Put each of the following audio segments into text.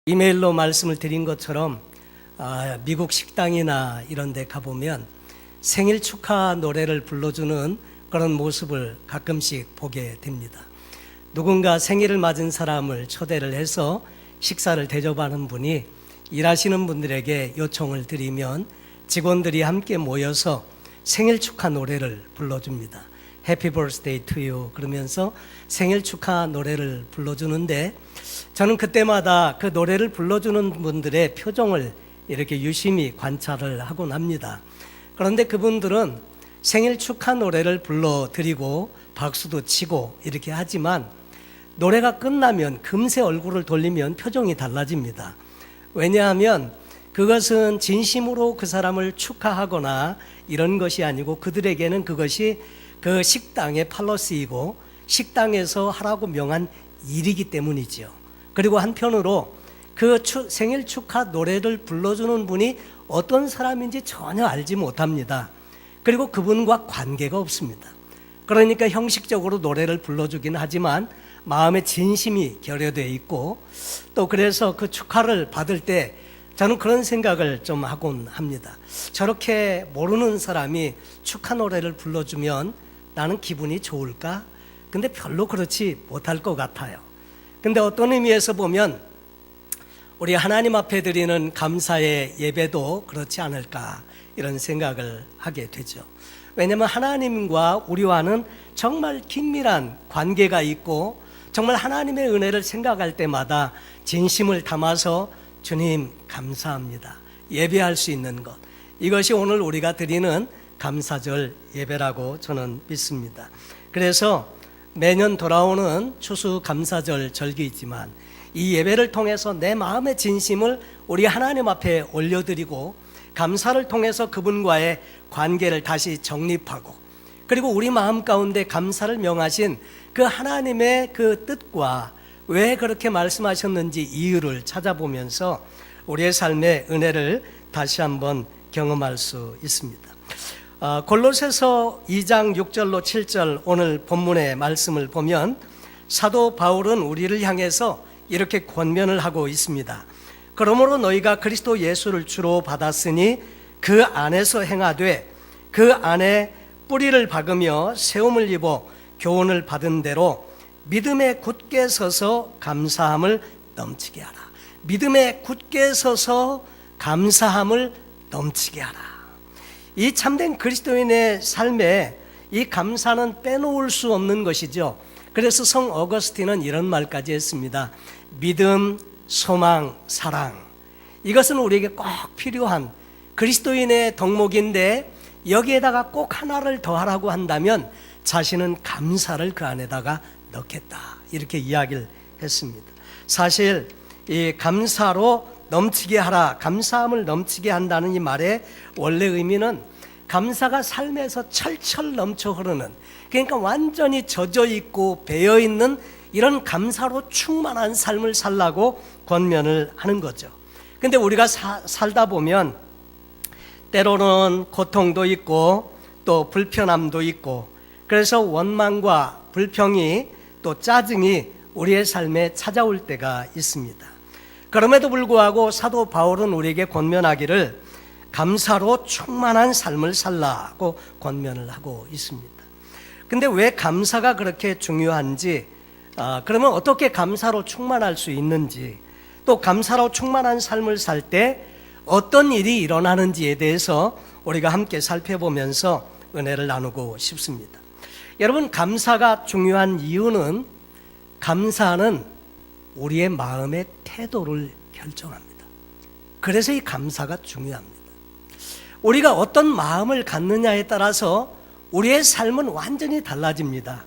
이메일로 말씀을 드린 것처럼 미국 식당이나 이런 데 가보면 생일 축하 노래를 불러주는 그런 모습을 가끔씩 보게 됩니다. 누군가 생일을 맞은 사람을 초대를 해서 식사를 대접하는 분이 일하시는 분들에게 요청을 드리면 직원들이 함께 모여서 생일 축하 노래를 불러줍니다. Happy birthday to you 그러면서 생일 축하 노래를 불러주는데 저는 그때마다 그 노래를 불러주는 분들의 표정을 이렇게 유심히 관찰을 하곤 합니다. 그런데 그분들은 생일 축하 노래를 불러드리고 박수도 치고 이렇게 하지만 노래가 끝나면 금세 얼굴을 돌리면 표정이 달라집니다. 왜냐하면 그것은 진심으로 그 사람을 축하하거나 이런 것이 아니고 그들에게는 그것이 그 식당의 팔러스이고 식당에서 하라고 명한 일이기 때문이죠. 그리고 한편으로 그 생일 축하 노래를 불러주는 분이 어떤 사람인지 전혀 알지 못합니다. 그리고 그분과 관계가 없습니다. 그러니까 형식적으로 노래를 불러주긴 하지만 마음에 진심이 결여되어 있고 또 그래서 그 축하를 받을 때 저는 그런 생각을 좀 하곤 합니다. 저렇게 모르는 사람이 축하 노래를 불러주면 나는 기분이 좋을까? 근데 별로 그렇지 못할 것 같아요. 근데 어떤 의미에서 보면 우리 하나님 앞에 드리는 감사의 예배도 그렇지 않을까 이런 생각을 하게 되죠. 왜냐하면 하나님과 우리와는 정말 긴밀한 관계가 있고 정말 하나님의 은혜를 생각할 때마다 진심을 담아서 주님 감사합니다. 예배할 수 있는 것. 이것이 오늘 우리가 드리는 감사절 예배라고 저는 믿습니다. 그래서 매년 돌아오는 추수감사절 절기이지만 이 예배를 통해서 내 마음의 진심을 우리 하나님 앞에 올려드리고 감사를 통해서 그분과의 관계를 다시 정립하고 그리고 우리 마음 가운데 감사를 명하신 그 하나님의 그 뜻과 왜 그렇게 말씀하셨는지 이유를 찾아보면서 우리의 삶의 은혜를 다시 한번 경험할 수 있습니다. 골로새서 2장 6절로 7절 오늘 본문의 말씀을 보면 사도 바울은 우리를 향해서 이렇게 권면을 하고 있습니다. 그러므로 너희가 그리스도 예수를 주로 받았으니 그 안에서 행하되 그 안에 뿌리를 박으며 세움을 입어 교훈을 받은 대로 믿음에 굳게 서서 감사함을 넘치게 하라. 믿음에 굳게 서서 감사함을 넘치게 하라. 이 참된 그리스도인의 삶에 이 감사는 빼놓을 수 없는 것이죠. 그래서 성 어거스틴은 이런 말까지 했습니다. 믿음, 소망, 사랑. 이것은 우리에게 꼭 필요한 그리스도인의 덕목인데 여기에다가 꼭 하나를 더하라고 한다면 자신은 감사를 그 안에다가 넣겠다. 이렇게 이야기를 했습니다. 사실 이 감사로 넘치게 하라, 감사함을 넘치게 한다는 이 말의 원래 의미는 감사가 삶에서 철철 넘쳐 흐르는, 그러니까 완전히 젖어 있고 배어 있는 이런 감사로 충만한 삶을 살라고 권면을 하는 거죠. 근데 우리가 살다 보면 때로는 고통도 있고 또 불편함도 있고 그래서 원망과 불평이 또 짜증이 우리의 삶에 찾아올 때가 있습니다. 그럼에도 불구하고 사도 바울은 우리에게 권면하기를 감사로 충만한 삶을 살라고 권면을 하고 있습니다. 근데 왜 감사가 그렇게 중요한지, 그러면 어떻게 감사로 충만할 수 있는지, 또 감사로 충만한 삶을 살 때 어떤 일이 일어나는지에 대해서 우리가 함께 살펴보면서 은혜를 나누고 싶습니다. 여러분, 감사가 중요한 이유는 감사는 우리의 마음의 태도를 결정합니다. 그래서 이 감사가 중요합니다. 우리가 어떤 마음을 갖느냐에 따라서 우리의 삶은 완전히 달라집니다.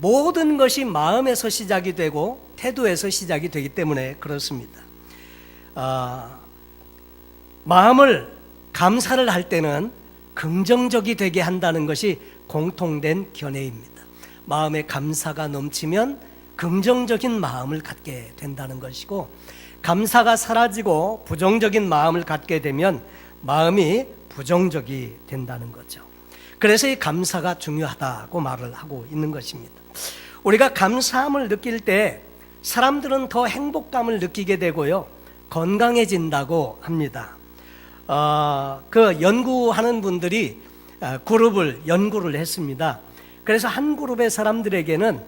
모든 것이 마음에서 시작이 되고 태도에서 시작이 되기 때문에 그렇습니다. 마음을 감사를 할 때는 긍정적이 되게 한다는 것이 공통된 견해입니다. 마음에 감사가 넘치면 긍정적인 마음을 갖게 된다는 것이고 감사가 사라지고 부정적인 마음을 갖게 되면 마음이 부정적이 된다는 거죠. 그래서 이 감사가 중요하다고 말을 하고 있는 것입니다. 우리가 감사함을 느낄 때 사람들은 더 행복감을 느끼게 되고요, 건강해진다고 합니다. 그 연구하는 분들이 그룹을 연구를 했습니다. 그래서 한 그룹의 사람들에게는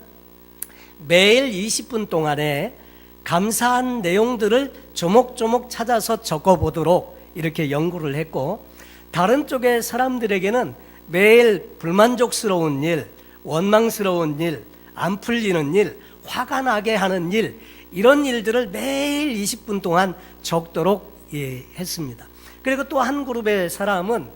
매일 20분 동안에 감사한 내용들을 조목조목 찾아서 적어보도록 이렇게 연구를 했고, 다른 쪽의 사람들에게는 매일 불만족스러운 일, 원망스러운 일, 안 풀리는 일, 화가 나게 하는 일, 이런 일들을 매일 20분 동안 적도록 했습니다. 그리고 또 한 그룹의 사람은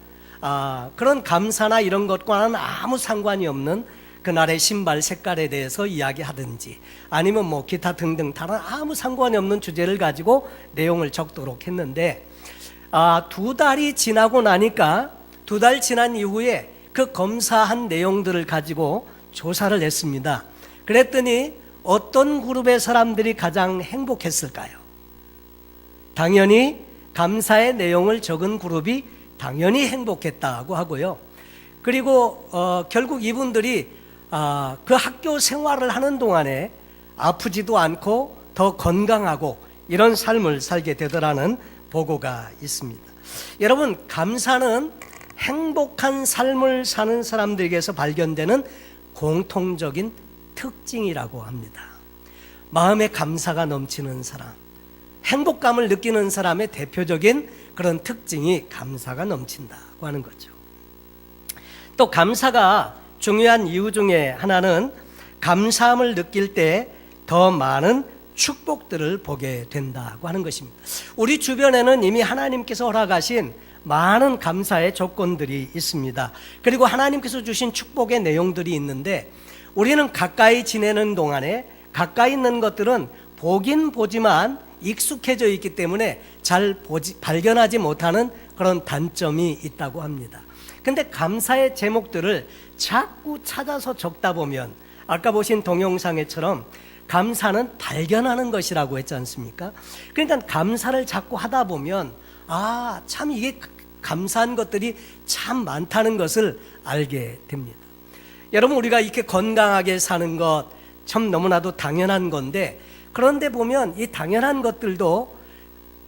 그런 감사나 이런 것과는 아무 상관이 없는 그날의 신발 색깔에 대해서 이야기하든지 아니면 뭐 기타 등등 다른 아무 상관이 없는 주제를 가지고 내용을 적도록 했는데, 2달이 지나고 나니까 2달 지난 이후에 그 검사한 내용들을 가지고 조사를 했습니다. 그랬더니 어떤 그룹의 사람들이 가장 행복했을까요? 당연히 감사의 내용을 적은 그룹이 당연히 행복했다고 하고요. 그리고 결국 이분들이 그 학교 생활을 하는 동안에 아프지도 않고 더 건강하고 이런 삶을 살게 되더라는 보고가 있습니다. 여러분, 감사는 행복한 삶을 사는 사람들에게서 발견되는 공통적인 특징이라고 합니다. 마음에 감사가 넘치는 사람, 행복감을 느끼는 사람의 대표적인 그런 특징이 감사가 넘친다고 하는 거죠. 또 감사가 중요한 이유 중에 하나는 감사함을 느낄 때 더 많은 축복들을 보게 된다고 하는 것입니다. 우리 주변에는 이미 하나님께서 허락하신 많은 감사의 조건들이 있습니다. 그리고 하나님께서 주신 축복의 내용들이 있는데, 우리는 가까이 지내는 동안에 가까이 있는 것들은 보긴 보지만 익숙해져 있기 때문에 잘 발견하지 못하는 그런 단점이 있다고 합니다. 근데 감사의 제목들을 자꾸 찾아서 적다 보면, 아까 보신 동영상에처럼 감사는 발견하는 것이라고 했지 않습니까? 그러니까 감사를 자꾸 하다 보면 참 이게 감사한 것들이 참 많다는 것을 알게 됩니다. 여러분, 우리가 이렇게 건강하게 사는 것 참 너무나도 당연한 건데, 그런데 보면 이 당연한 것들도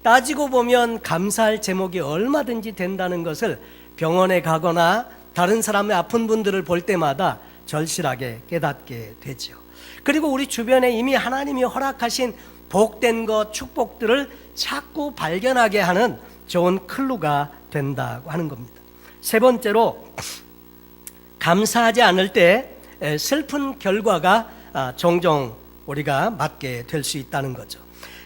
따지고 보면 감사할 제목이 얼마든지 된다는 것을 병원에 가거나 다른 사람의 아픈 분들을 볼 때마다 절실하게 깨닫게 되죠. 그리고 우리 주변에 이미 하나님이 허락하신 복된 것, 축복들을 자꾸 발견하게 하는 좋은 클루가 된다고 하는 겁니다. 세 번째로, 감사하지 않을 때 슬픈 결과가 종종 우리가 맞게 될 수 있다는 거죠.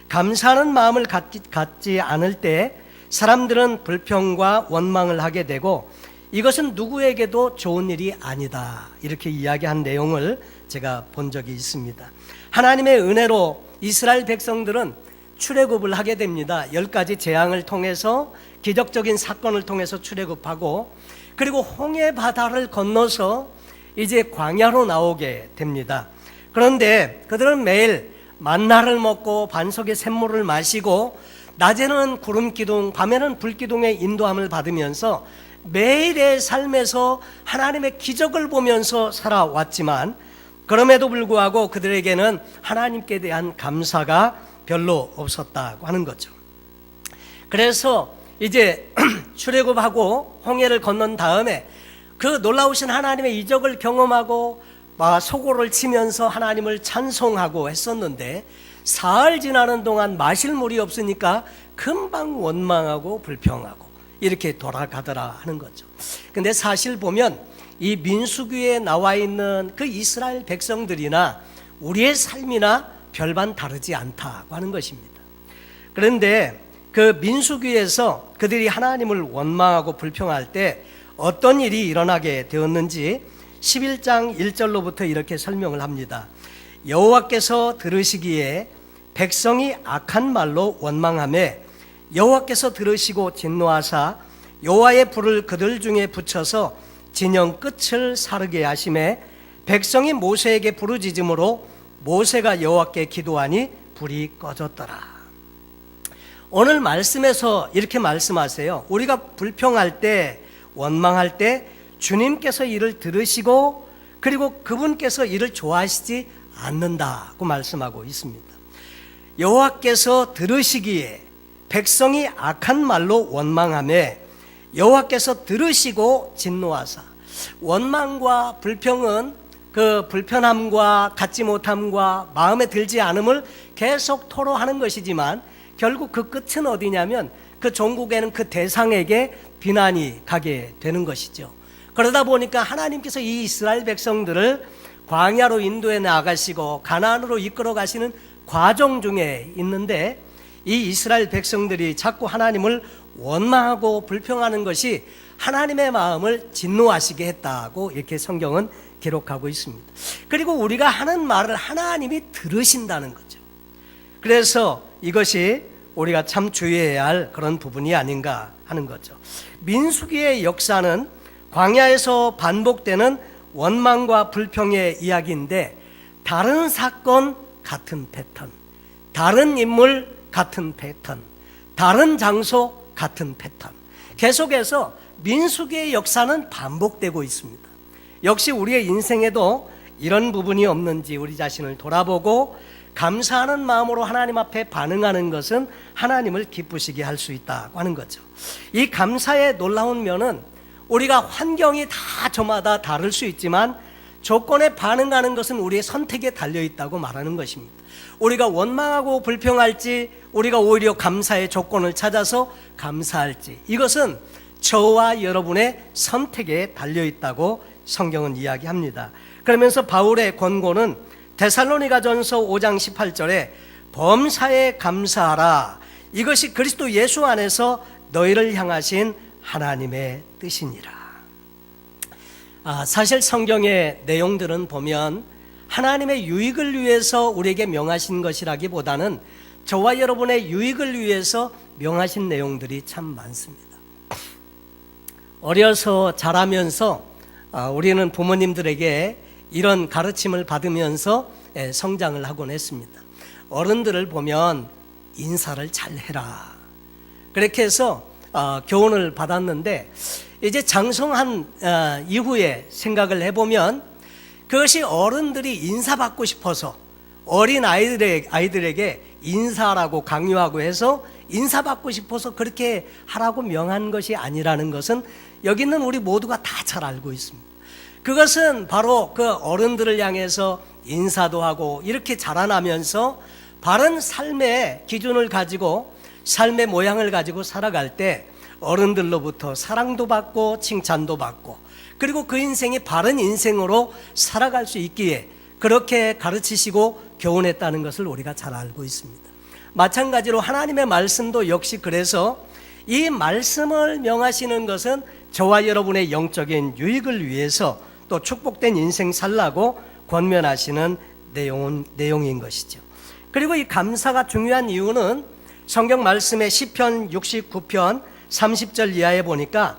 감사하는 마음을 갖지 않을 때 사람들은 불평과 원망을 하게 되고, 이것은 누구에게도 좋은 일이 아니다, 이렇게 이야기한 내용을 제가 본 적이 있습니다. 하나님의 은혜로 이스라엘 백성들은 출애굽을 하게 됩니다. 10가지 재앙을 통해서, 기적적인 사건을 통해서 출애굽하고, 그리고 홍해 바다를 건너서 이제 광야로 나오게 됩니다. 그런데 그들은 매일 만나를 먹고 반석의 샘물을 마시고, 낮에는 구름 기둥, 밤에는 불 기둥의 인도함을 받으면서 매일의 삶에서 하나님의 기적을 보면서 살아왔지만, 그럼에도 불구하고 그들에게는 하나님께 대한 감사가 별로 없었다고 하는 거죠. 그래서 이제 출애굽하고 홍해를 건넌 다음에 그 놀라우신 하나님의 이적을 경험하고 소고를 치면서 하나님을 찬송하고 했었는데, 사흘 지나는 동안 마실 물이 없으니까 금방 원망하고 불평하고 이렇게 돌아가더라 하는 거죠. 근데 사실 보면 이 민수기에 나와 있는 그 이스라엘 백성들이나 우리의 삶이나 별반 다르지 않다고 하는 것입니다. 그런데 그 민수기에서 그들이 하나님을 원망하고 불평할 때 어떤 일이 일어나게 되었는지 11장 1절로부터 이렇게 설명을 합니다. 여호와께서 들으시기에 백성이 악한 말로 원망하매 여호와께서 들으시고 진노하사 여호와의 불을 그들 중에 붙여서 진영 끝을 사르게 하심에 백성이 모세에게 부르짖음으로 모세가 여호와께 기도하니 불이 꺼졌더라. 오늘 말씀에서 이렇게 말씀하세요. 우리가 불평할 때, 원망할 때 주님께서 이를 들으시고 그리고 그분께서 이를 좋아하시지 않는다고 말씀하고 있습니다. 여호와께서 들으시기에 백성이 악한 말로 원망하매 여호와께서 들으시고 진노하사. 원망과 불평은 그 불편함과 갖지 못함과 마음에 들지 않음을 계속 토로하는 것이지만 결국 그 끝은 어디냐면 그 종국에는 그 대상에게 비난이 가게 되는 것이죠. 그러다 보니까 하나님께서 이 이스라엘 백성들을 광야로 인도해 나가시고 가나안으로 이끌어 가시는 과정 중에 있는데, 이 이스라엘 백성들이 자꾸 하나님을 원망하고 불평하는 것이 하나님의 마음을 진노하시게 했다고 이렇게 성경은 기록하고 있습니다. 그리고 우리가 하는 말을 하나님이 들으신다는 거죠. 그래서 이것이 우리가 참 주의해야 할 그런 부분이 아닌가 하는 거죠. 민수기의 역사는 광야에서 반복되는 원망과 불평의 이야기인데, 다른 사건 같은 패턴, 다른 인물 같은 패턴, 다른 장소 같은 패턴, 계속해서 민수기의 역사는 반복되고 있습니다. 역시 우리의 인생에도 이런 부분이 없는지 우리 자신을 돌아보고 감사하는 마음으로 하나님 앞에 반응하는 것은 하나님을 기쁘시게 할 수 있다고 하는 거죠. 이 감사의 놀라운 면은 우리가 환경이 다 저마다 다를 수 있지만 조건에 반응하는 것은 우리의 선택에 달려있다고 말하는 것입니다. 우리가 원망하고 불평할지, 우리가 오히려 감사의 조건을 찾아서 감사할지, 이것은 저와 여러분의 선택에 달려있다고 성경은 이야기합니다. 그러면서 바울의 권고는 데살로니가전서 5장 18절에 범사에 감사하라, 이것이 그리스도 예수 안에서 너희를 향하신 하나님의 뜻이니라. 사실 성경의 내용들은 보면 하나님의 유익을 위해서 우리에게 명하신 것이라기보다는 저와 여러분의 유익을 위해서 명하신 내용들이 참 많습니다. 어려서 자라면서 우리는 부모님들에게 이런 가르침을 받으면서 성장을 하곤 했습니다. 어른들을 보면 인사를 잘 해라, 그렇게 해서 교훈을 받았는데, 이제 장성한 이후에 생각을 해보면 그것이 어른들이 인사받고 싶어서 어린 아이들에게 인사라고 강요하고 해서 인사받고 싶어서 그렇게 하라고 명한 것이 아니라는 것은 여기 있는 우리 모두가 다 잘 알고 있습니다. 그것은 바로 그 어른들을 향해서 인사도 하고 이렇게 자라나면서 바른 삶의 기준을 가지고 삶의 모양을 가지고 살아갈 때 어른들로부터 사랑도 받고 칭찬도 받고, 그리고 그 인생이 바른 인생으로 살아갈 수 있기에 그렇게 가르치시고 교훈했다는 것을 우리가 잘 알고 있습니다. 마찬가지로 하나님의 말씀도 역시 그래서 이 말씀을 명하시는 것은 저와 여러분의 영적인 유익을 위해서 또 축복된 인생 살라고 권면하시는 내용인 것이죠. 그리고 이 감사가 중요한 이유는 성경 말씀의 시편 69편 30절 이하에 보니까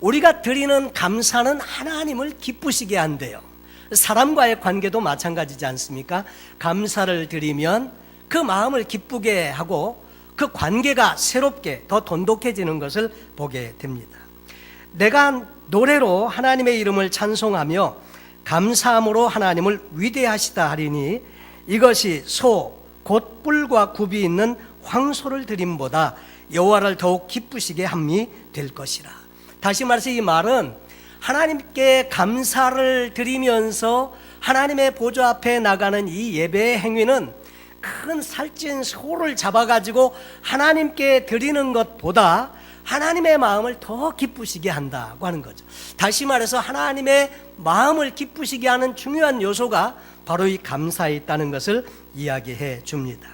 우리가 드리는 감사는 하나님을 기쁘시게 한대요. 사람과의 관계도 마찬가지지 않습니까? 감사를 드리면 그 마음을 기쁘게 하고 그 관계가 새롭게 더 돈독해지는 것을 보게 됩니다. 내가 노래로 하나님의 이름을 찬송하며 감사함으로 하나님을 위대하시다 하리니 이것이 소 곧 뿔과 굽이 있는 황소를 드림보다 여호와를 더욱 기쁘시게 함이 될 것이라. 다시 말해서 이 말은 하나님께 감사를 드리면서 하나님의 보좌 앞에 나가는 이 예배의 행위는 큰 살찐 소를 잡아가지고 하나님께 드리는 것보다 하나님의 마음을 더 기쁘시게 한다고 하는 거죠. 다시 말해서 하나님의 마음을 기쁘시게 하는 중요한 요소가 바로 이 감사에 있다는 것을 이야기해 줍니다.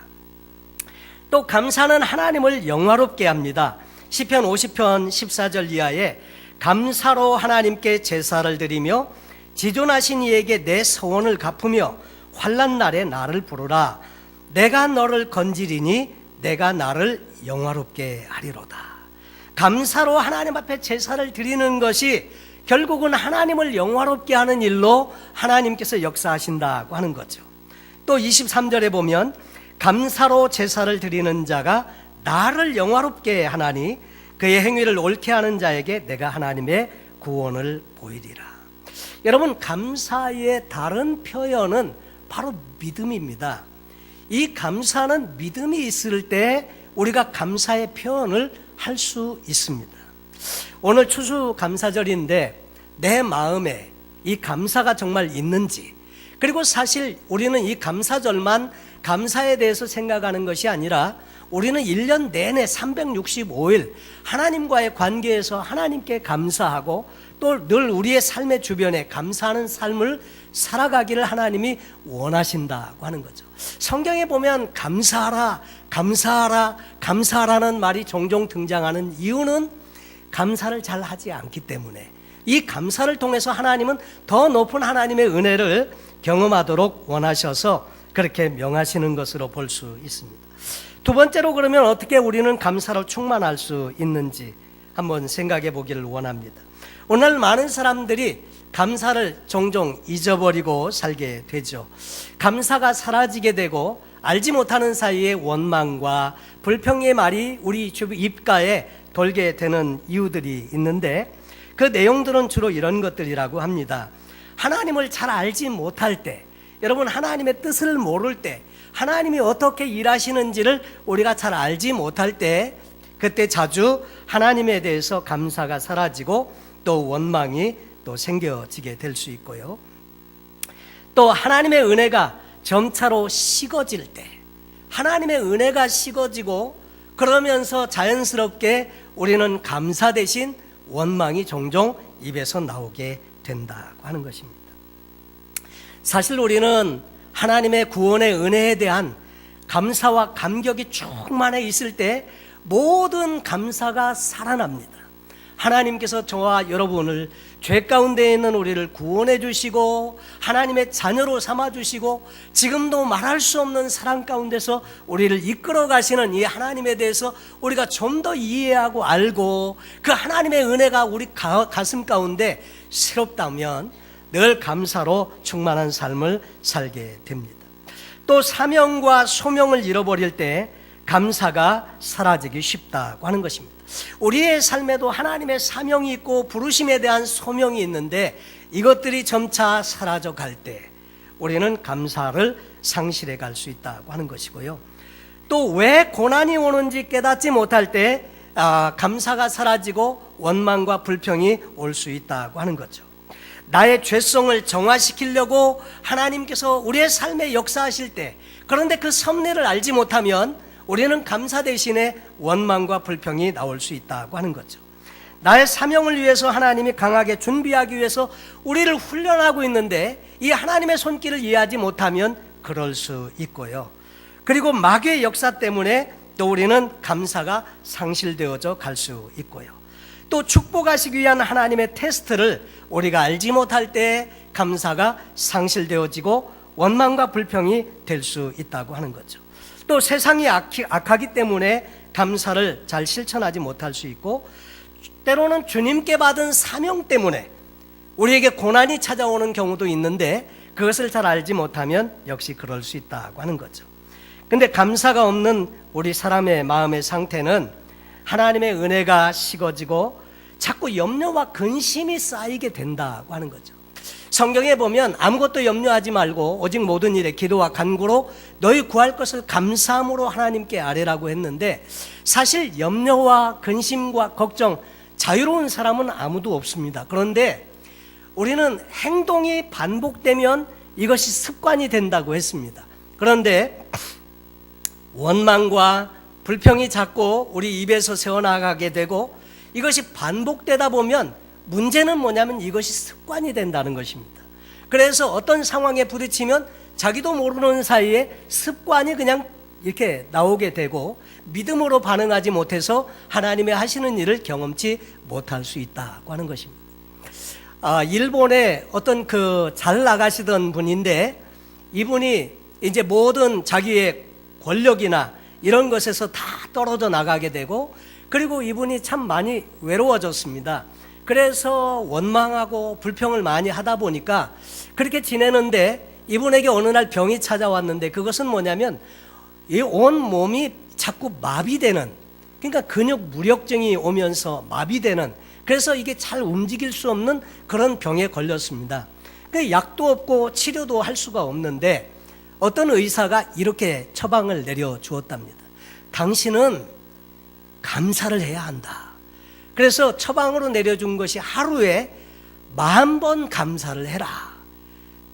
또 감사는 하나님을 영화롭게 합니다. 시편 50편 14절 이하에 감사로 하나님께 제사를 드리며 지존하신 이에게 내 서원을 갚으며 환난 날에 나를 부르라. 내가 너를 건지리니 내가 나를 영화롭게 하리로다. 감사로 하나님 앞에 제사를 드리는 것이 결국은 하나님을 영화롭게 하는 일로 하나님께서 역사하신다고 하는 거죠. 또 23절에 보면 감사로 제사를 드리는 자가 나를 영화롭게 하나니 그의 행위를 옳게 하는 자에게 내가 하나님의 구원을 보이리라. 여러분, 감사의 다른 표현은 바로 믿음입니다. 이 감사는 믿음이 있을 때 우리가 감사의 표현을 할 수 있습니다. 오늘 추수감사절인데 내 마음에 이 감사가 정말 있는지, 그리고 사실 우리는 이 감사절만 감사에 대해서 생각하는 것이 아니라 우리는 1년 내내 365일 하나님과의 관계에서 하나님께 감사하고 또 늘 우리의 삶의 주변에 감사하는 삶을 살아가기를 하나님이 원하신다고 하는 거죠. 성경에 보면 감사하라, 감사하라, 감사하라는 말이 종종 등장하는 이유는 감사를 잘 하지 않기 때문에, 이 감사를 통해서 하나님은 더 높은 하나님의 은혜를 경험하도록 원하셔서 그렇게 명하시는 것으로 볼 수 있습니다. 두 번째로, 그러면 어떻게 우리는 감사로 충만할 수 있는지 한번 생각해 보기를 원합니다. 오늘 많은 사람들이 감사를 종종 잊어버리고 살게 되죠. 감사가 사라지게 되고 알지 못하는 사이에 원망과 불평의 말이 우리 입가에 돌게 되는 이유들이 있는데, 그 내용들은 주로 이런 것들이라고 합니다. 하나님을 잘 알지 못할 때, 여러분 하나님의 뜻을 모를 때, 하나님이 어떻게 일하시는지를 우리가 잘 알지 못할 때, 그때 자주 하나님에 대해서 감사가 사라지고 또 원망이 또 생겨지게 될 수 있고요. 또 하나님의 은혜가 점차로 식어질 때, 하나님의 은혜가 식어지고 그러면서 자연스럽게 우리는 감사 대신 원망이 종종 입에서 나오게 된다고 하는 것입니다. 사실 우리는 하나님의 구원의 은혜에 대한 감사와 감격이 충만해 있을 때 모든 감사가 살아납니다. 하나님께서 저와 여러분을 죄 가운데 있는 우리를 구원해 주시고 하나님의 자녀로 삼아 주시고 지금도 말할 수 없는 사랑 가운데서 우리를 이끌어 가시는 이 하나님에 대해서 우리가 좀 더 이해하고 알고 그 하나님의 은혜가 우리 가슴 가운데 새롭다면 늘 감사로 충만한 삶을 살게 됩니다. 또 사명과 소명을 잃어버릴 때 감사가 사라지기 쉽다고 하는 것입니다. 우리의 삶에도 하나님의 사명이 있고 부르심에 대한 소명이 있는데 이것들이 점차 사라져 갈 때 우리는 감사를 상실해 갈 수 있다고 하는 것이고요. 또 왜 고난이 오는지 깨닫지 못할 때 감사가 사라지고 원망과 불평이 올 수 있다고 하는 거죠. 나의 죄성을 정화시키려고 하나님께서 우리의 삶에 역사하실 때, 그런데 그 섭리를 알지 못하면 우리는 감사 대신에 원망과 불평이 나올 수 있다고 하는 거죠. 나의 사명을 위해서 하나님이 강하게 준비하기 위해서 우리를 훈련하고 있는데 이 하나님의 손길을 이해하지 못하면 그럴 수 있고요. 그리고 마귀의 역사 때문에 또 우리는 감사가 상실되어져 갈 수 있고요. 또 축복하시기 위한 하나님의 테스트를 우리가 알지 못할 때 감사가 상실되어지고 원망과 불평이 될 수 있다고 하는 거죠. 또 세상이 악하기 때문에 감사를 잘 실천하지 못할 수 있고, 때로는 주님께 받은 사명 때문에 우리에게 고난이 찾아오는 경우도 있는데 그것을 잘 알지 못하면 역시 그럴 수 있다고 하는 거죠. 근데 감사가 없는 우리 사람의 마음의 상태는 하나님의 은혜가 식어지고 자꾸 염려와 근심이 쌓이게 된다고 하는 거죠. 성경에 보면 아무것도 염려하지 말고 오직 모든 일에 기도와 간구로 너희 구할 것을 감사함으로 하나님께 아뢰라고 했는데, 사실 염려와 근심과 걱정 자유로운 사람은 아무도 없습니다. 그런데 우리는 행동이 반복되면 이것이 습관이 된다고 했습니다. 그런데 원망과 불평이 자꾸 우리 입에서 새어나가게 되고 이것이 반복되다 보면 문제는 뭐냐면 이것이 습관이 된다는 것입니다. 그래서 어떤 상황에 부딪히면 자기도 모르는 사이에 습관이 그냥 이렇게 나오게 되고 믿음으로 반응하지 못해서 하나님의 하시는 일을 경험치 못할 수 있다고 하는 것입니다. 일본에 어떤 잘 나가시던 분인데 이분이 이제 모든 자기의 권력이나 이런 것에서 다 떨어져 나가게 되고, 그리고 이분이 참 많이 외로워졌습니다. 그래서 원망하고 불평을 많이 하다 보니까 그렇게 지내는데 이분에게 어느 날 병이 찾아왔는데 그것은 뭐냐면 이 온 몸이 자꾸 마비되는, 그러니까 근육 무력증이 오면서 마비되는, 그래서 이게 잘 움직일 수 없는 그런 병에 걸렸습니다. 그 약도 없고 치료도 할 수가 없는데 어떤 의사가 이렇게 처방을 내려주었답니다. 당신은 감사를 해야 한다. 그래서 처방으로 내려준 것이 하루에 10,000번 감사를 해라.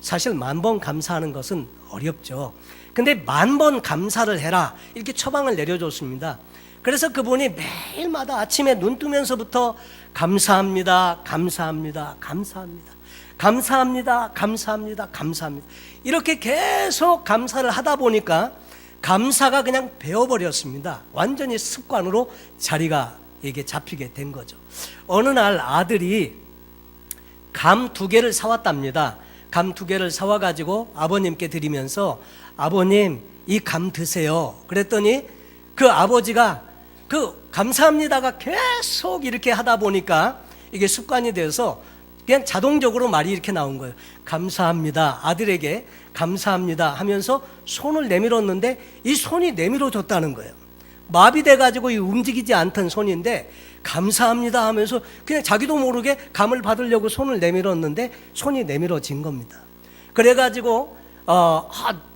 사실 10,000번 감사하는 것은 어렵죠. 근데 10,000번 감사를 해라, 이렇게 처방을 내려줬습니다. 그래서 그분이 매일마다 아침에 눈 뜨면서부터 감사합니다, 감사합니다, 감사합니다, 감사합니다, 감사합니다, 감사합니다, 이렇게 계속 감사를 하다 보니까 감사가 그냥 배워버렸습니다. 완전히 습관으로 자리가 이게 잡히게 된 거죠. 어느 날 아들이 감 2개를 사왔답니다. 감 2개를 사와가지고 아버님께 드리면서 아버님, 이 감 드세요. 그랬더니 그 아버지가 그 감사합니다가 계속 이렇게 하다 보니까 이게 습관이 돼서 그냥 자동적으로 말이 이렇게 나온 거예요. 감사합니다. 아들에게 감사합니다 하면서 손을 내밀었는데 이 손이 내밀어졌다는 거예요. 마비돼가지고 움직이지 않던 손인데 감사합니다 하면서 그냥 자기도 모르게 감을 받으려고 손을 내밀었는데 손이 내밀어진 겁니다. 그래가지고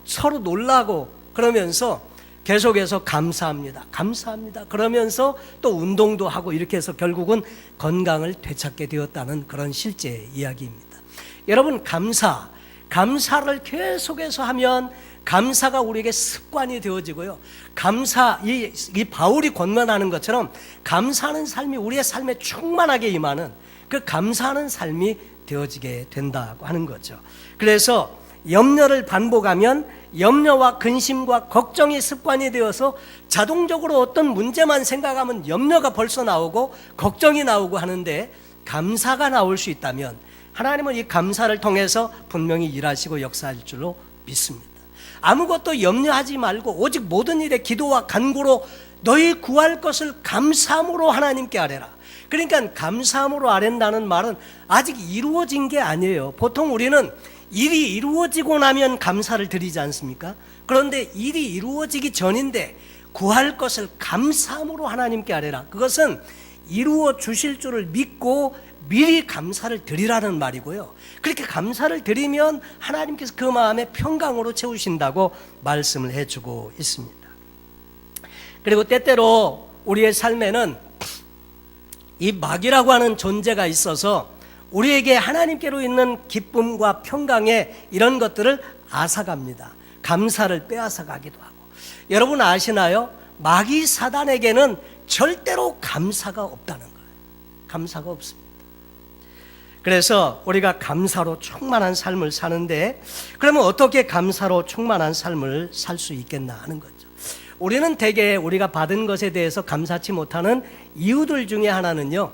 서로 놀라고 그러면서 계속해서 감사합니다, 감사합니다 그러면서 또 운동도 하고 이렇게 해서 결국은 건강을 되찾게 되었다는 그런 실제 이야기입니다. 여러분, 감사를 계속해서 하면 감사가 우리에게 습관이 되어지고요. 이 바울이 권면하는 것처럼 감사하는 삶이 우리의 삶에 충만하게 임하는 그 감사하는 삶이 되어지게 된다고 하는 거죠. 그래서 염려를 반복하면 염려와 근심과 걱정이 습관이 되어서 자동적으로 어떤 문제만 생각하면 염려가 벌써 나오고 걱정이 나오고 하는데, 감사가 나올 수 있다면 하나님은 이 감사를 통해서 분명히 일하시고 역사할 줄로 믿습니다. 아무것도 염려하지 말고 오직 모든 일에 기도와 간구로 너희 구할 것을 감사함으로 하나님께 아뢰라. 그러니까 감사함으로 아랜다는 말은 아직 이루어진 게 아니에요. 보통 우리는 일이 이루어지고 나면 감사를 드리지 않습니까? 그런데 일이 이루어지기 전인데 구할 것을 감사함으로 하나님께 아뢰라. 그것은 이루어 주실 줄을 믿고 미리 감사를 드리라는 말이고요. 그렇게 감사를 드리면 하나님께서 그 마음에 평강으로 채우신다고 말씀을 해주고 있습니다. 그리고 때때로 우리의 삶에는 이 마귀라고 하는 존재가 있어서 우리에게 하나님께로 있는 기쁨과 평강에 이런 것들을 앗아갑니다. 감사를 빼앗아가기도 하고. 여러분 아시나요? 마귀 사단에게는 절대로 감사가 없다는 거예요. 감사가 없습니다. 그래서 우리가 감사로 충만한 삶을 사는데, 그러면 어떻게 감사로 충만한 삶을 살 수 있겠나 하는 거죠. 우리는 대개 우리가 받은 것에 대해서 감사치 못하는 이유들 중에 하나는요,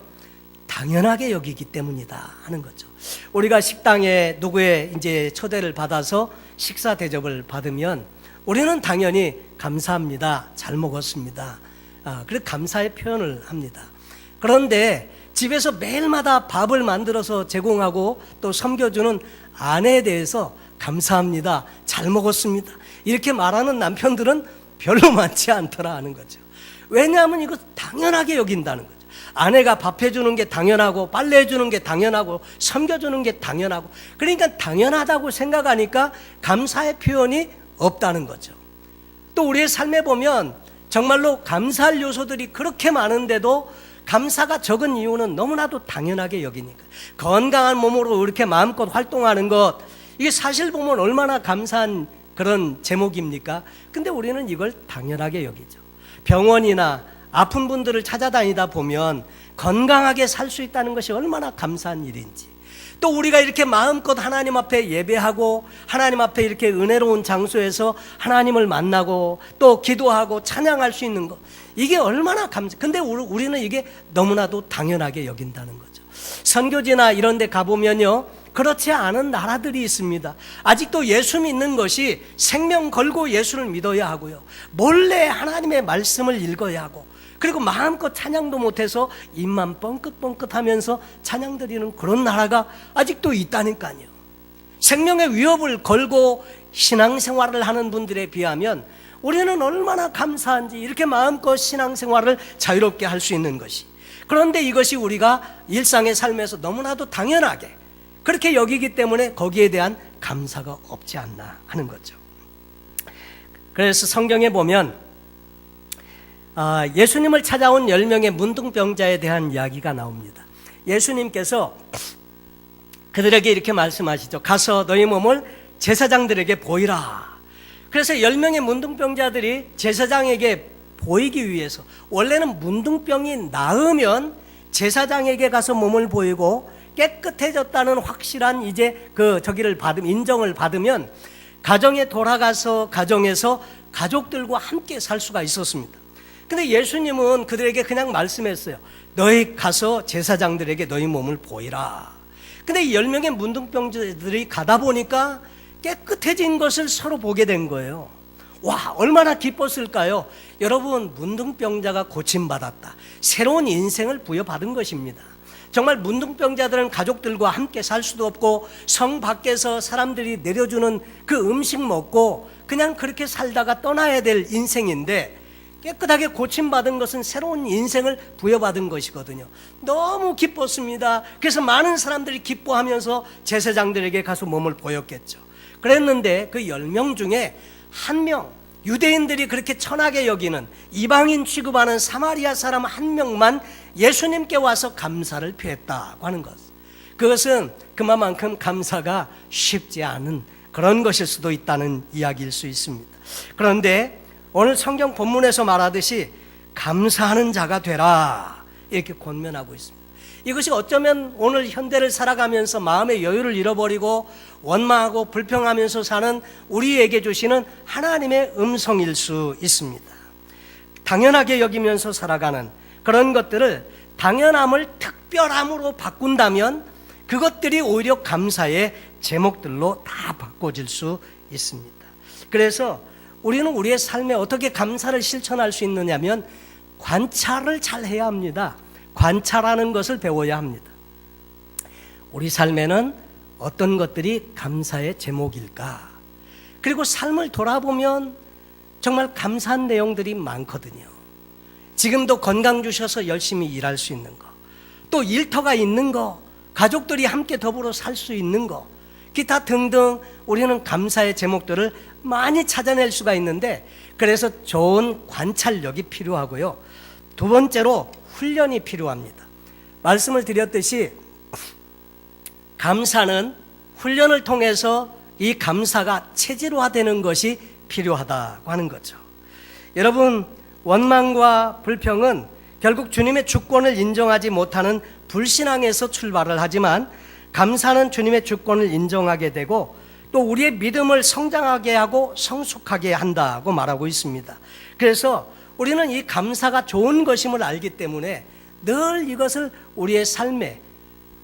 당연하게 여기기 때문이다 하는 거죠. 우리가 식당에 누구의 이제 초대를 받아서 식사 대접을 받으면 우리는 당연히 감사합니다, 잘 먹었습니다, 그렇게 감사의 표현을 합니다. 그런데 집에서 매일마다 밥을 만들어서 제공하고 또 섬겨주는 아내에 대해서 감사합니다, 잘 먹었습니다, 이렇게 말하는 남편들은 별로 많지 않더라 하는 거죠. 왜냐하면 이거 당연하게 여긴다는 거죠. 아내가 밥 해주는 게 당연하고 빨래해주는 게 당연하고 섬겨주는 게 당연하고, 그러니까 당연하다고 생각하니까 감사의 표현이 없다는 거죠. 또 우리의 삶에 보면 정말로 감사할 요소들이 그렇게 많은데도 감사가 적은 이유는 너무나도 당연하게 여기니까. 건강한 몸으로 이렇게 마음껏 활동하는 것, 이게 사실 보면 얼마나 감사한 그런 제목입니까? 근데 우리는 이걸 당연하게 여기죠. 병원이나 아픈 분들을 찾아다니다 보면 건강하게 살 수 있다는 것이 얼마나 감사한 일인지, 또 우리가 이렇게 마음껏 하나님 앞에 예배하고 하나님 앞에 이렇게 은혜로운 장소에서 하나님을 만나고 또 기도하고 찬양할 수 있는 것, 이게 얼마나 근데 우리는 이게 너무나도 당연하게 여긴다는 거죠. 선교지나 이런 데 가보면요, 그렇지 않은 나라들이 있습니다. 아직도 예수 믿는 것이 생명 걸고 예수를 믿어야 하고요, 몰래 하나님의 말씀을 읽어야 하고, 그리고 마음껏 찬양도 못해서 입만 뻥긋뻥긋하면서 찬양 드리는 그런 나라가 아직도 있다니까요. 생명의 위협을 걸고 신앙생활을 하는 분들에 비하면 우리는 얼마나 감사한지, 이렇게 마음껏 신앙생활을 자유롭게 할 수 있는 것이. 그런데 이것이 우리가 일상의 삶에서 너무나도 당연하게 그렇게 여기기 때문에 거기에 대한 감사가 없지 않나 하는 거죠. 그래서 성경에 보면 예수님을 찾아온 10명의 문둥병자에 대한 이야기가 나옵니다. 예수님께서 그들에게 이렇게 말씀하시죠. 가서 너희 몸을 제사장들에게 보이라. 그래서 10명의 문둥병자들이 제사장에게 보이기 위해서, 원래는 문둥병이 나으면 제사장에게 가서 몸을 보이고 깨끗해졌다는 확실한 인정을 받으면 가정에 돌아가서 가정에서 가족들과 함께 살 수가 있었습니다. 근데 예수님은 그들에게 그냥 말씀했어요. 너희 가서 제사장들에게 너희 몸을 보이라. 근데 이 10명의 문둥병자들이 가다 보니까 깨끗해진 것을 서로 보게 된 거예요. 와, 얼마나 기뻤을까요? 여러분, 문둥병자가 고침받았다. 새로운 인생을 부여받은 것입니다. 정말 문둥병자들은 가족들과 함께 살 수도 없고 성 밖에서 사람들이 내려주는 그 음식 먹고 그냥 그렇게 살다가 떠나야 될 인생인데, 깨끗하게 고침받은 것은 새로운 인생을 부여받은 것이거든요. 너무 기뻤습니다. 그래서 많은 사람들이 기뻐하면서 제사장들에게 가서 몸을 보였겠죠. 그랬는데 그 10명 중에 한 명, 유대인들이 그렇게 천하게 여기는 이방인 취급하는 사마리아 사람 한 명만 예수님께 와서 감사를 표했다고 하는 것. 그것은 그만큼 감사가 쉽지 않은 그런 것일 수도 있다는 이야기일 수 있습니다. 그런데 오늘 성경 본문에서 말하듯이 감사하는 자가 되라, 이렇게 권면하고 있습니다. 이것이 어쩌면 오늘 현대를 살아가면서 마음의 여유를 잃어버리고 원망하고 불평하면서 사는 우리에게 주시는 하나님의 음성일 수 있습니다. 당연하게 여기면서 살아가는 그런 것들을 당연함을 특별함으로 바꾼다면 그것들이 오히려 감사의 제목들로 다 바꿔질 수 있습니다. 그래서 우리는 우리의 삶에 어떻게 감사를 실천할 수 있느냐면 관찰을 잘 해야 합니다. 관찰하는 것을 배워야 합니다. 우리 삶에는 어떤 것들이 감사의 제목일까? 그리고 삶을 돌아보면 정말 감사한 내용들이 많거든요. 지금도 건강 주셔서 열심히 일할 수 있는 거, 또 일터가 있는 거, 가족들이 함께 더불어 살 수 있는 거, 기타 등등 우리는 감사의 제목들을 많이 찾아낼 수가 있는데, 그래서 좋은 관찰력이 필요하고요. 두 번째로 훈련이 필요합니다. 말씀을 드렸듯이 감사는 훈련을 통해서 이 감사가 체질화되는 것이 필요하다고 하는 거죠. 여러분, 원망과 불평은 결국 주님의 주권을 인정하지 못하는 불신앙에서 출발을 하지만, 감사는 주님의 주권을 인정하게 되고 또 우리의 믿음을 성장하게 하고 성숙하게 한다고 말하고 있습니다. 그래서 우리는 이 감사가 좋은 것임을 알기 때문에 늘 이것을 우리의 삶에,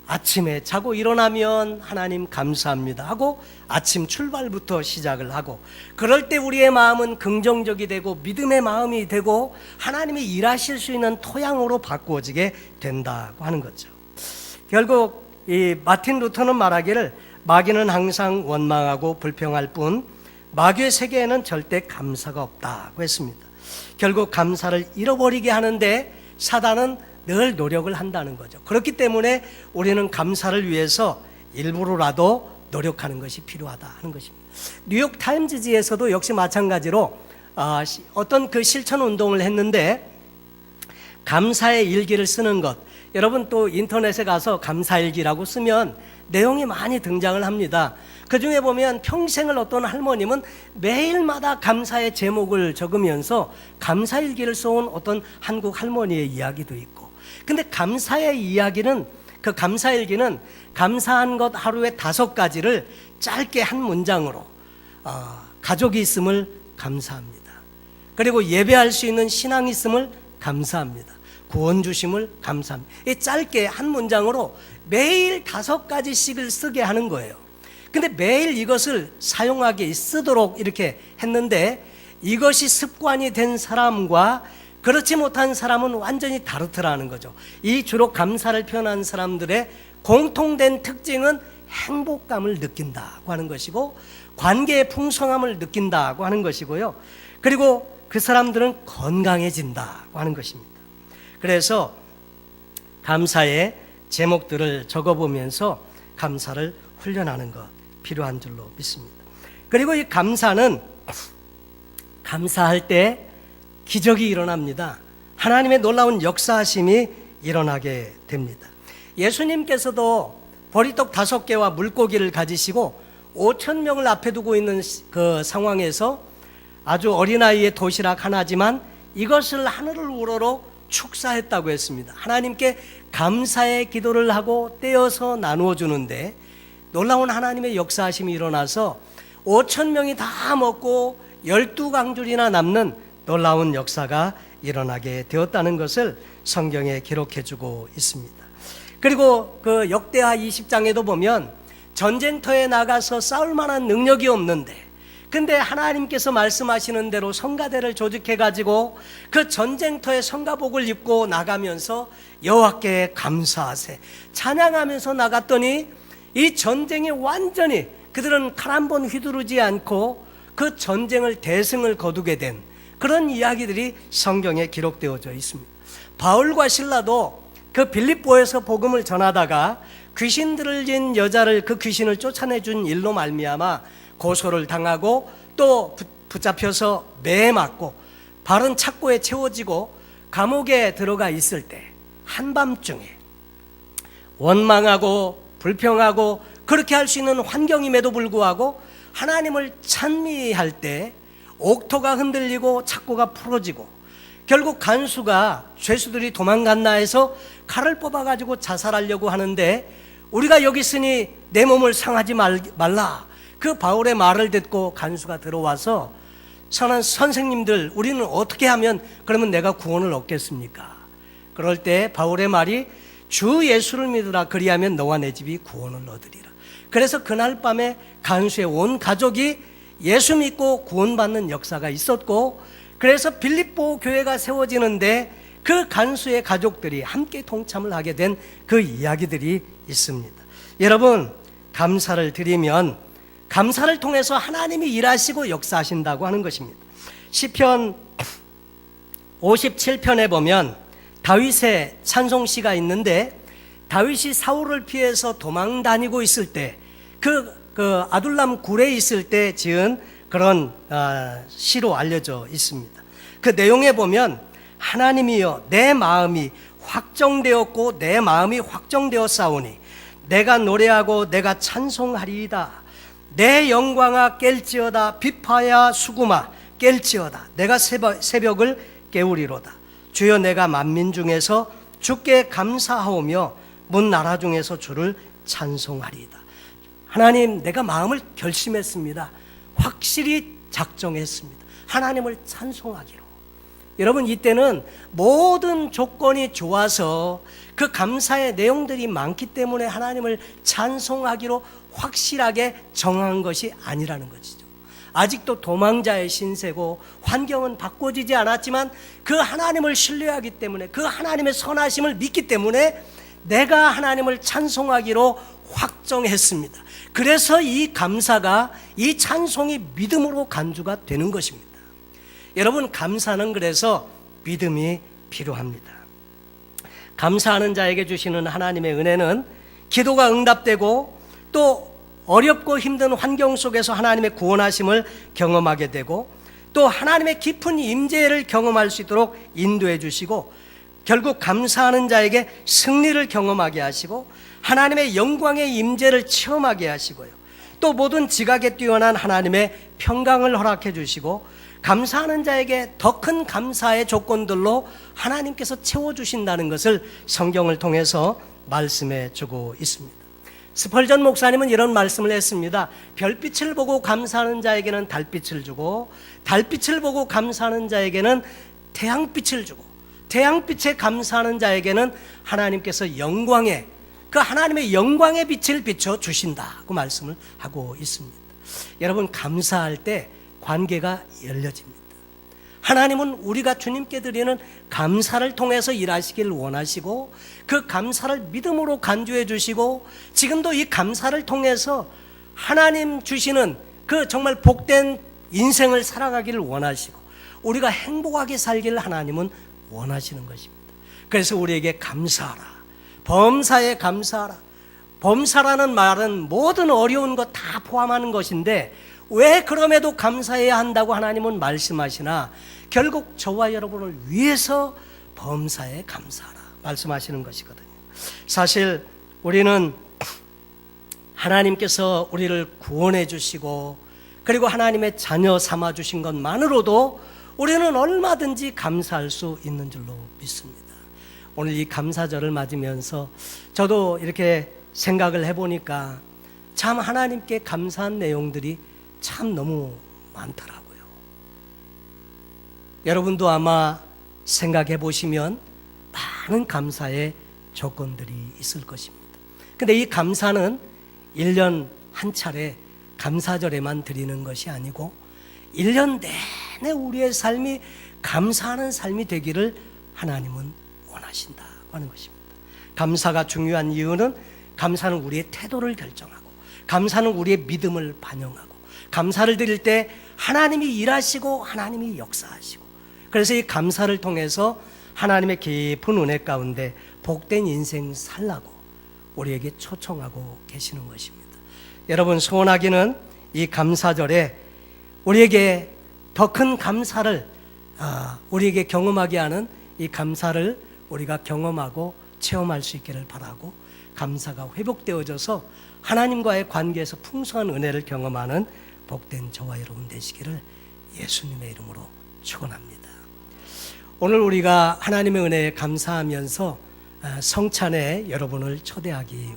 아침에 자고 일어나면 하나님 감사합니다 하고 아침 출발부터 시작을 하고, 그럴 때 우리의 마음은 긍정적이 되고 믿음의 마음이 되고 하나님이 일하실 수 있는 토양으로 바꾸어지게 된다고 하는 거죠. 결국 이 마틴 루터는 말하기를 마귀는 항상 원망하고 불평할 뿐 마귀의 세계에는 절대 감사가 없다고 했습니다. 결국 감사를 잃어버리게 하는데 사단은 늘 노력을 한다는 거죠. 그렇기 때문에 우리는 감사를 위해서 일부러라도 노력하는 것이 필요하다 하는 것입니다. 뉴욕 타임즈지에서도 역시 마찬가지로 어떤 그 실천 운동을 했는데, 감사의 일기를 쓰는 것, 여러분 또 인터넷에 가서 감사일기라고 쓰면 내용이 많이 등장을 합니다. 그 중에 보면 평생을 어떤 할머님은 매일마다 감사의 제목을 적으면서 감사일기를 써온 어떤 한국 할머니의 이야기도 있고, 근데 감사의 이야기는, 그 감사일기는 감사한 것 하루에 5가지를 짧게 한 문장으로, 가족이 있음을 감사합니다. 그리고 예배할 수 있는 신앙이 있음을 감사합니다. 구원 주심을 감사합니다. 이 짧게 한 문장으로 매일 5가지씩을 쓰게 하는 거예요. 근데 매일 이것을 사용하게 쓰도록 이렇게 했는데, 이것이 습관이 된 사람과 그렇지 못한 사람은 완전히 다르더라는 거죠. 이 주로 감사를 표현한 사람들의 공통된 특징은 행복감을 느낀다고 하는 것이고, 관계의 풍성함을 느낀다고 하는 것이고요. 그리고 그 사람들은 건강해진다고 하는 것입니다. 그래서 감사의 제목들을 적어보면서 감사를 훈련하는 것 필요한 줄로 믿습니다. 그리고 이 감사는 감사할 때 기적이 일어납니다. 하나님의 놀라운 역사하심이 일어나게 됩니다. 예수님께서도 보리떡 5개와 물고기를 가지시고 5천 명을 앞에 두고 있는 그 상황에서 아주 어린아이의 도시락 하나지만 이것을 하늘을 우러러 축사했다고 했습니다. 하나님께 감사의 기도를 하고 떼어서 나누어 주는데 놀라운 하나님의 역사하심이 일어나서 5천 명이 다 먹고 12강줄이나 남는 놀라운 역사가 일어나게 되었다는 것을 성경에 기록해 주고 있습니다. 그리고 그 역대하 20장에도 보면 전쟁터에 나가서 싸울 만한 능력이 없는데 근데 하나님께서 말씀하시는 대로 성가대를 조직해 가지고 그 전쟁터에 성가복을 입고 나가면서 여호와께 감사하세 찬양하면서 나갔더니 이 전쟁이 완전히 그들은 칼 한 번 휘두르지 않고 그 전쟁을 대승을 거두게 된 그런 이야기들이 성경에 기록되어져 있습니다. 바울과 실라도 그 빌립보에서 복음을 전하다가 귀신 들린 여자를 그 귀신을 쫓아내준 일로 말미암아 고소를 당하고 또 붙잡혀서 매에 맞고 바른 착고에 채워지고 감옥에 들어가 있을 때 한밤중에 원망하고 불평하고 그렇게 할 수 있는 환경임에도 불구하고 하나님을 찬미할 때 옥토가 흔들리고 착고가 풀어지고 결국 간수가 죄수들이 도망갔나 해서 칼을 뽑아가지고 자살하려고 하는데 우리가 여기 있으니 내 몸을 상하지 말라. 그 바울의 말을 듣고 간수가 들어와서 선한 선생님들 우리는 어떻게 하면 그러면 내가 구원을 얻겠습니까? 그럴 때 바울의 말이 주 예수를 믿으라 그리하면 너와 내 집이 구원을 얻으리라. 그래서 그날 밤에 간수의 온 가족이 예수 믿고 구원받는 역사가 있었고 그래서 빌립보 교회가 세워지는데 그 간수의 가족들이 함께 동참을 하게 된 그 이야기들이 있습니다. 여러분 감사를 드리면 감사를 통해서 하나님이 일하시고 역사하신다고 하는 것입니다. 시편 57편에 보면 다윗의 찬송시가 있는데 다윗이 사울을 피해서 도망 다니고 있을 때 그 아둘람 굴에 있을 때 지은 그런 시로 알려져 있습니다. 그 내용에 보면 하나님이여 내 마음이 확정되었고 내 마음이 확정되었사오니 내가 노래하고 내가 찬송하리이다. 내 영광아 깰지어다 비파야 수구마 깰지어다. 내가 새벽을 깨우리로다. 주여 내가 만민 중에서 주께 감사하오며 문 나라 중에서 주를 찬송하리이다. 하나님 내가 마음을 결심했습니다. 확실히 작정했습니다. 하나님을 찬송하기로. 여러분 이때는 모든 조건이 좋아서 그 감사의 내용들이 많기 때문에 하나님을 찬송하기로 확실하게 정한 것이 아니라는 것이죠. 아직도 도망자의 신세고 환경은 바꿔지지 않았지만 그 하나님을 신뢰하기 때문에 그 하나님의 선하심을 믿기 때문에 내가 하나님을 찬송하기로 확정했습니다. 그래서 이 감사가 이 찬송이 믿음으로 간주가 되는 것입니다. 여러분 감사는 그래서 믿음이 필요합니다. 감사하는 자에게 주시는 하나님의 은혜는 기도가 응답되고 또 어렵고 힘든 환경 속에서 하나님의 구원하심을 경험하게 되고 또 하나님의 깊은 임재를 경험할 수 있도록 인도해 주시고 결국 감사하는 자에게 승리를 경험하게 하시고 하나님의 영광의 임재를 체험하게 하시고요. 또 모든 지각에 뛰어난 하나님의 평강을 허락해 주시고 감사하는 자에게 더 큰 감사의 조건들로 하나님께서 채워주신다는 것을 성경을 통해서 말씀해 주고 있습니다. 스펄전 목사님은 이런 말씀을 했습니다. 별빛을 보고 감사하는 자에게는 달빛을 주고 달빛을 보고 감사하는 자에게는 태양빛을 주고 태양빛에 감사하는 자에게는 하나님께서 영광의 그 하나님의 영광의 빛을 비춰 주신다고 말씀을 하고 있습니다. 여러분 감사할 때 관계가 열려집니다. 하나님은 우리가 주님께 드리는 감사를 통해서 일하시길 원하시고 그 감사를 믿음으로 간주해 주시고 지금도 이 감사를 통해서 하나님 주시는 그 정말 복된 인생을 살아가기를 원하시고 우리가 행복하게 살기를 하나님은 원하시는 것입니다. 그래서 우리에게 감사하라. 범사에 감사하라. 범사라는 말은 모든 어려운 것 다 포함하는 것인데 왜 그럼에도 감사해야 한다고 하나님은 말씀하시나 결국 저와 여러분을 위해서 범사에 감사하라 말씀하시는 것이거든요. 사실 우리는 하나님께서 우리를 구원해 주시고 그리고 하나님의 자녀 삼아 주신 것만으로도 우리는 얼마든지 감사할 수 있는 줄로 믿습니다. 오늘 이 감사절을 맞으면서 저도 이렇게 생각을 해보니까 참 하나님께 감사한 내용들이 참 너무 많더라고요. 여러분도 아마 생각해 보시면 많은 감사의 조건들이 있을 것입니다. 근데 이 감사는 1년 한 차례 감사절에만 드리는 것이 아니고 1년 내내 우리의 삶이 감사하는 삶이 되기를 하나님은 원하신다고 하는 것입니다. 감사가 중요한 이유는 감사는 우리의 태도를 결정하고 감사는 우리의 믿음을 반영하고 감사를 드릴 때 하나님이 일하시고 하나님이 역사하시고 그래서 이 감사를 통해서 하나님의 깊은 은혜 가운데 복된 인생 살라고 우리에게 초청하고 계시는 것입니다. 여러분 소원하기는 이 감사절에 우리에게 더 큰 감사를 우리에게 경험하게 하는 이 감사를 우리가 경험하고 체험할 수 있기를 바라고 감사가 회복되어져서 하나님과의 관계에서 풍성한 은혜를 경험하는 복된 저와 여러분 되시기를 예수님의 이름으로 축원합니다. 오늘 우리가 하나님의 은혜에 감사하면서 성찬에 여러분을 초대하기